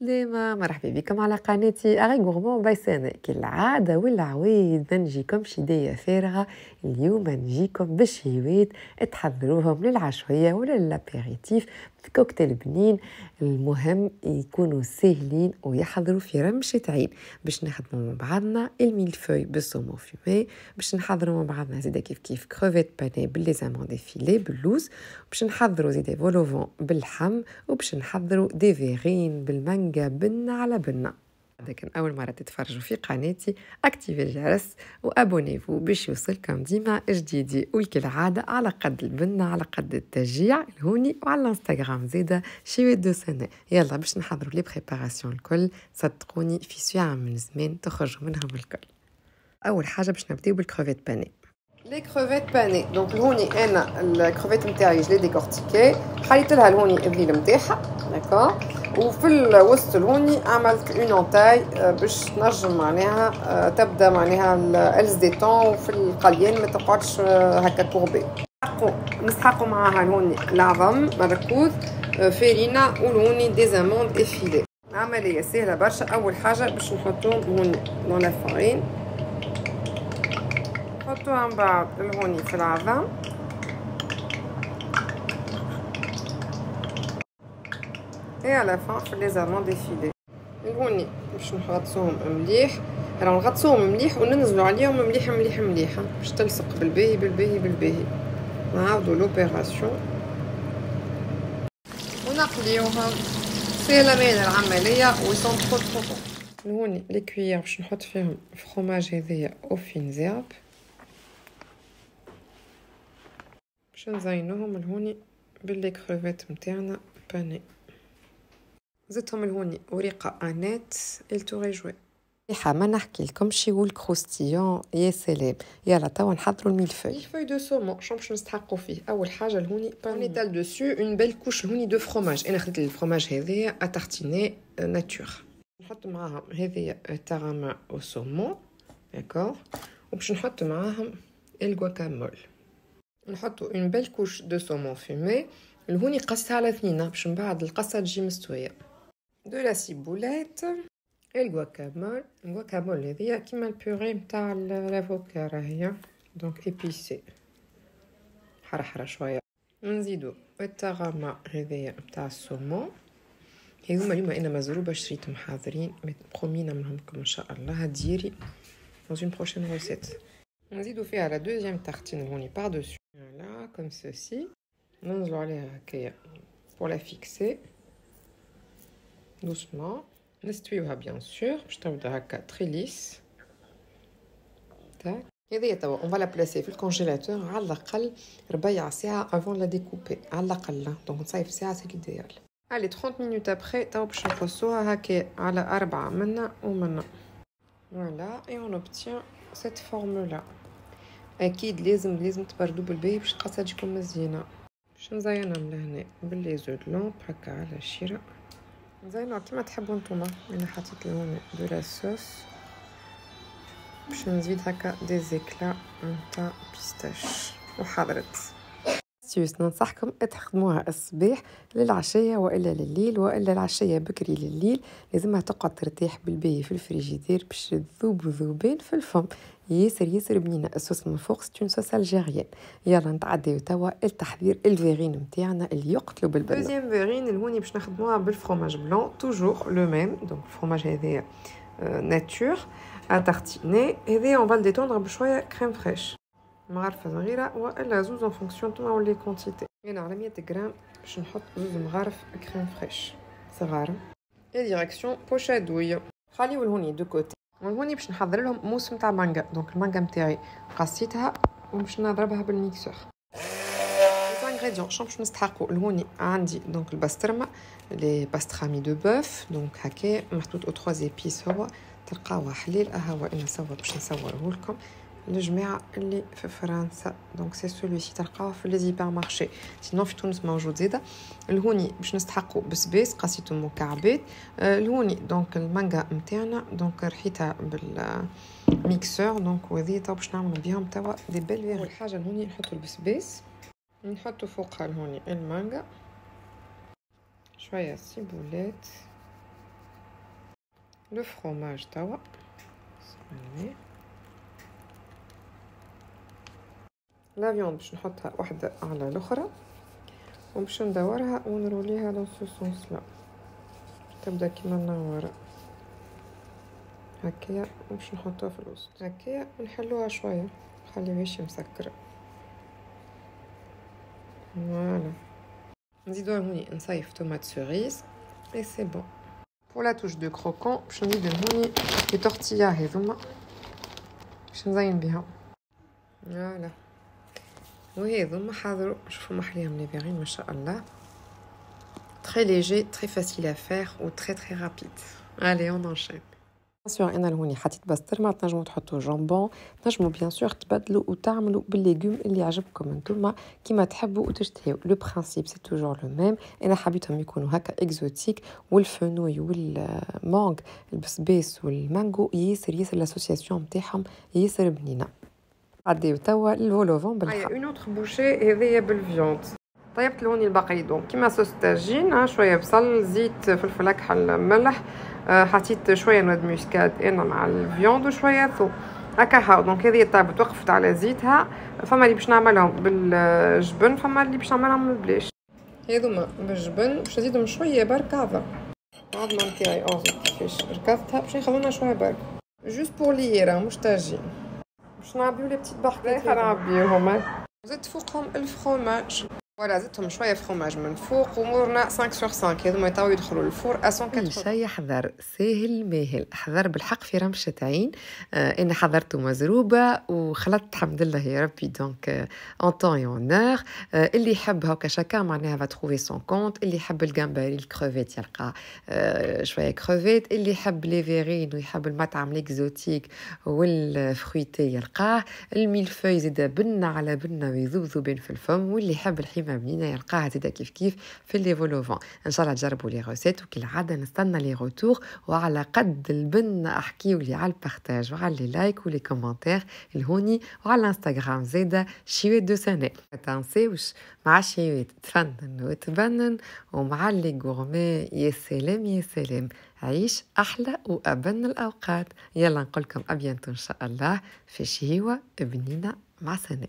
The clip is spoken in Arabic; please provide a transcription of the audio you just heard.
ديما مرحبا بكم على قناتي أغاني غورمون بايسانة كالعادة والعويد ما نجيكمش هدية فارغة. اليوم نجيكم بشهيوات تحضروهم للعشوية ولا للابيريتيف، كوكتيل بنين. المهم يكونوا ساهلين ويحضروا في رمشة عين باش نخدموا مع بعضنا الميلفوي بالصومون فيمي، باش نحضروا مع بعضنا زيدا كيف كروفيت باني بالليزامون ديفيلي باللوز، باش نحضروا زيدا فولوفون باللحم، وباش نحضروا دي فيغين بالمانجا بنة على بنة. إذا كان أول مرة تتفرجوا في قناتي اكتيفي الجرس وابونيفو باش يوصلكم ديما جديدي، وكالعادة على قد البنة على قد التشجيع الهوني، وعلى الانستغرام زيدا شوية دو سنة. يلا باش نحضروا لي بريباراسيون الكل، صدقوني في ساعة من زمان تخرجوا منهم الكل. أول حاجة باش نبداو بالكروفيت باني. لي كروفيت باني دونك هوني انا الكروفيت نتاعي جلي ديكورتيكي، حليت لها الهوني الذيل نتاعها داكور، وفي الوسط الهوني عملت اون اونتاي باش تنجم معناها تبدا معناها الز دي طون، وفي القليان ما تقعدش هكا كوربي. نسحقوا معاها الهوني العظم مركوز فارينة والهوني دي زاموند افيلي. عمليه سهله برشا. اول حاجه باش نحطوهم هوني دون لا فارين، نحطوها من بعد الهوني في العظم، اي على فان في لي زالمون ديفيلي. الهوني باش نغطسوهم مليح، راه نغطسوهم مليح وننزلوا عليهم مليح مليح مليح باش تلصق بالباهي بالباهي بالباهي. نعاودوا لوبيراسيون ونقليوهم. سهله مين العمليه ويسون ترو ترو بون. الهوني لي كويير باش نحط فيهم فروماج هذايا او فين زيرب باش نزينوهم الهوني باللي كروفيت نتاعنا باني. زدتهم الهوني وريقه انات التوريجوي. ما نحكي لكم شي والكروستيون يا سلام. يلا توا نحضروا الميلفوي دو سومون. شنو باش نستحقوا فيه؟ اول حاجه الهوني باني تال دوسو اون بيل كوش الهوني دو فروماج. انا خديت الفروماج هذايا اتارتيني ناتور، نحط معاهم هذايا تارامع او سومون داكور، وباش نحط معاهم الغواكامول. نحطوا اون بيل كوش دو سومون فيمي. الهوني قصها على اثنين باش من بعد القصه تجي مستويه. دو لا سيبولات، الغواكامول هذيا كيما البوري نتاع لافوكا راهي دونك ايبيسي حرحره شويه. نزيدو التغامة هذيا نتاع السومون. هذوما اليوم انا مزروبه شريتهم حاضرين برومي نعملهملكم ان شاء الله ديري dans une prochaine recette. نزيدو فيها la deuxième tartine هوني par dessus voilà comme ceci. ننزلو عليها هكايا pour la fixer doucement. نستويوها بيان سور باش تبدا هكا تريليس تاع هذه توا اون فا لا بلاسي في الكونجيلاتور على الاقل ربيع ساعه افون لا ديكوبي على الاقل، دونك نصيف ساعه سي ليديال. علي 30 مينوت ابري توا باش نقصوها هكا على 4 منا ومنا فوالا اي اون اوبتيان سيت فورمولا. اكيد لازم تبردو بالباهي باش القصه تجيكم مزيانه. باش نزينها من هنا باللي زود لومب هكا على الشيره زينو كيما تحبوا نتوما. انا حطيت لهون دو لا صوص باش نزيد هكا دي زيكلا نتاع بيستاش وحضرت. ننصحكم تخدموها الصباح للعشية والا لليل، والا العشية بكري لليل. لازمها تقعد ترتاح بالباهي في الفريجيدير باش تذوب ذوبان في الفم. ياسر بنينه. الصوص من فوق ستون صوص الجيريان. يلا نتعداو توا التحضير الفيغين نتاعنا اللي يقتلوا بالبنه. دوزيام فيغين الهوني باش نخدموها بالفرomage بلون توجور لو ميم. دونك الفرomage هذايا ناتور اتارتيني. هذايا اون فال ديتوندر بشويه كريم فريش مغرفه صغيره والا زوز ان فونكسيون تما ولي كونتيتي. هنا على 100 غرام باش نحط زوز مغارف كريم فريش صغار. اي ديريكسيون بوشادوي. خليو الهوني دو كوتي. والهوني باش نحضر لهم موس نتاع مانجا. دونك المانجا نتاعي قصيتها وباش نضربها بالميكسور. الانغريديون شنو باش نستحقوا؟ الهوني عندي دونك البسطرمه لي باسترامي دو بوف دونك هكا محطوط او 3 ايبيس. هو تلقاوه حليل هو انا صور باش نصوره لكم الجماعه اللي في فرنسا. دونك سي سولوي سي تلقاوه في لي سوبر مارشي، سينو في تونس موجود زيدا. الهوني باش نستحقوا بسبيس قصيته مكعبات. الهوني دونك المانجا نتاعنا دونك رحيتها بالميكسور دونك وهذه تو باش نعملوا بهم توا دي بيل. اول حاجه الهوني نحطوا البسبيس، نحطوا فوقها الهوني المانجا، شويه سيبولات لو فروماج توا لا فيوند باش نحطها واحدة على الأخرى وباش ندورها ونروليها دون سو سونس لا تبدا كيما النوارة هكايا باش نحطوها في الوسط هكايا ونحلوها شوية نخليوهاش مسكرة فوالا نزيدو هوني نصيف تومات سوريز اي سي بون بور لا توش دو كروكون باش نزيد هوني لي تورتيا هذوما باش نزين بيها فوالا وهذوما حاضروا شوفوا محليهم لي فيغين ما شاء الله très léger très facile à faire ou très très rapide allez on enchaîne bien sûr انا لهوني حطيت بسطرمه تنجموا تحطوا جامبون تنجموا bien sûr تبدلوا وتعملوا بالليجوم اللي يعجبكم انتوما كيما تحبوا وتشتهيوا لو برينسيپ سي توجور لو ميم انا حبيتهم يكونوا هكا اكزوتيك والفنوي والمانغ البسبيس والمانجو ياسر لاسوسياسيون نتاعهم ياسر بنينه عديو توا الفولوفون بالحق اون اوتر بوشي هذيا بالفيوند طيبت لوني الباقي دونك كيما صوص طاجين شويه بصل زيت فلفل اكحل ملح حطيت شويه نواد موسكاد انا مع الفيوند وشويه ثوم هكا هاو دونك هذه طابت وقفت على زيتها فما اللي باش نعملهم بالجبن فما اللي باش نعملهم بلاش هذوما بالجبن باش نزيدهم شويه برك هذا العظمه نتاعي زيد كيفاش ركضتها باش نخلونا شويه برك جوست بور ليرا مش طاجين باش نعبيو لي بتيت باركيت نعبيوهم زدت فوقهم الفرomage فوالا زدتهم شويه فروماج من فوق ومرنا 5 sur 5 هذوما يتاو يدخلوا الفور 180 شي حذر ساهل ماهل حذر بالحق في رمشة عين انا حضرته مزروبه وخلطت الحمد لله يا ربي دونك اون طون اي اون اور اللي يحب هكا شاكا معناها فا تروفي سون كونت اللي يحب الجمبري الكروفيت يلقى شويه كروفيت اللي يحب لي فيرين ويحب المطعم الاكزوتيك والفرويتي يلقاه الميلفوي زيد بنه على بنه ويذوب في الفم واللي يحب الحمام بنينه يلقاها زيدا كيف في لي فولوفون ان شاء الله تجربوا لي روسيت وكالعاده نستنى لي روتور وعلى قد البن احكيوا لي على البارتاج وعلى لي لايك ولي كومنتير الهوني وعلى الانستغرام زيدا شيوات دو سنه ما تنساوش مع شيوات تفنن وتبنن ومع لي غورمي يا سلام يا سلام عيش احلى وابن الاوقات يلا نقولكم ابيانتو ان شاء الله في شيوه بنينه مع سنه